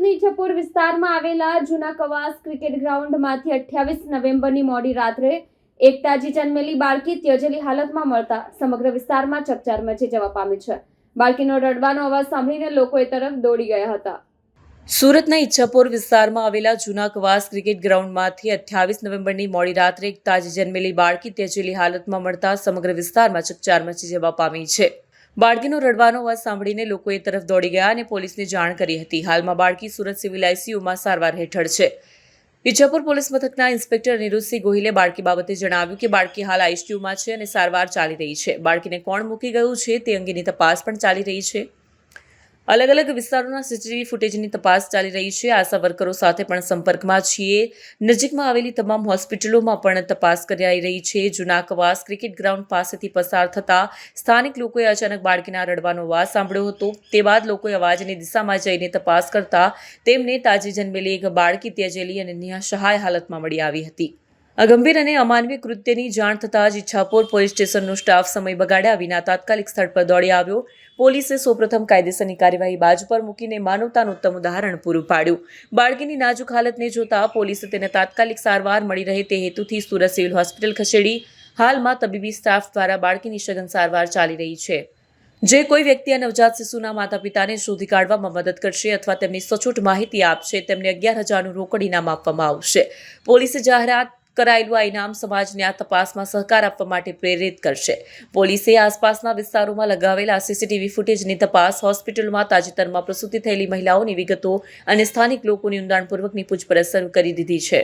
સુરતની ઇચ્છાપુર વિસ્તારમાં આવેલા જૂના કવાસ ક્રિકેટ ગ્રાઉન્ડમાંથી 28 નવેમ્બરની મોડી રાત્રે એક તાજી જન્મેલી બાળકી ત્યજેલી હાલતમાં મળતા સમગ્ર વિસ્તારમાં ચકચાર મચી જવા પામી છે. બાળકીનો રડવાનો અવાજ સાંભળીને લોકો એ તરફ દોડી ગયા હતા. સુરતના ઈચ્છાપુર વિસ્તારમાં આવેલા જૂના કવાસ ક્રિકેટ ગ્રાઉન્ડમાંથી 28 નવેમ્બરની મોડી રાત્રે એક તાજી જન્મેલી બાળકી ત્યજેલી હાલતમાં મળતા સમગ્ર વિસ્તારમાં ચકચાર મચી જવા પામી છે. બાળકીનો રડવાનો અવાજ સાંભળીને લોકો એ તરફ દોડી ગયા અને પોલીસને જાણ કરી હતી. હાલમાં બાળકી સુરત સિવિલ આઈસીયુમાં સારવાર હેઠળ છે. ઈચ્છાપુર પોલીસ મથકના ઇન્સ્પેક્ટર નિરુતસિંહ ગોહિલે બાળકી બાબતે જણાવ્યું કે બાળકી હાલ આઈસીયુમાં છે અને સારવાર ચાલી રહી છે. બાળકીને કોણ મૂકી ગયું છે તે અંગેની તપાસ પણ ચાલી રહી છે. અલગ અલગ વિસ્તારોના સીસીટીવી ફૂટેજની તપાસ ચાલી રહી છે. આશા વર્કરો સાથે પણ સંપર્કમાં છીએ. નજીકમાં આવેલી તમામ હોસ્પિટલોમાં પણ તપાસ કરાઈ રહી છે. જૂના કવાસ ક્રિકેટ ગ્રાઉન્ડ પાસેથી પસાર થતા સ્થાનિક લોકોએ અચાનક બાળકીના રડવાનો અવાજ સાંભળ્યો હતો. તે બાદ લોકોએ અવાજની દિશામાં જઈને તપાસ કરતા તેમને તાજી જન્મેલી એક બાળકી ત્યજેલી અને નિઃસહાય હાલતમાં મળી આવી હતી. આ ગંભીર અને અમાનવીય કૃત્યની જાણ થતાં જ ઈચ્છાપુર પોલીસ સ્ટેશનનો સ્ટાફ સમય બગાડ્યા વિના તાત્કાલિક સ્થળ પર દોડી આવ્યો. પોલીસે સૌપ્રથમ કાયદેસરની કાર્યવાહી બાજુ પર મૂકીને માનવતાનું ઉત્તમ ઉદાહરણ પૂરું પાડ્યું. બાળકીની નાજુક હાલતને જોતા પોલીસે તેને તાત્કાલિક સારવાર મળી રહે તે હેતુથી સુરત સિવિલ હોસ્પિટલ ખસેડી. હાલમાં તબીબી સ્ટાફ દ્વારા બાળકીની સઘન સારવાર ચાલી રહી છે. જે કોઈ વ્યક્તિ આ નવજાત શિશુના માતા પિતાને શોધી કાઢવામાં મદદ કરશે અથવા તેમની સચોટ માહિતી આપશે તેમને 11,000નું રોકડ ઇનામ આપવામાં આવશે. પોલીસે જાહેરાત કરાયેલું આ ઇનામ સમાજને આ તપાસમાં સહકાર આપવા માટે પ્રેરિત કરશે. પોલીસે આસપાસના વિસ્તારોમાં લગાવેલા સીસીટીવી ફૂટેજની તપાસ, હોસ્પિટલમાં તાજેતરમાં પ્રસૂતિ થયેલી મહિલાઓની વિગતો અને સ્થાનિક લોકોની ઊંડાણપૂર્વકની પૂછપરછ શરૂ કરી દીધી છે.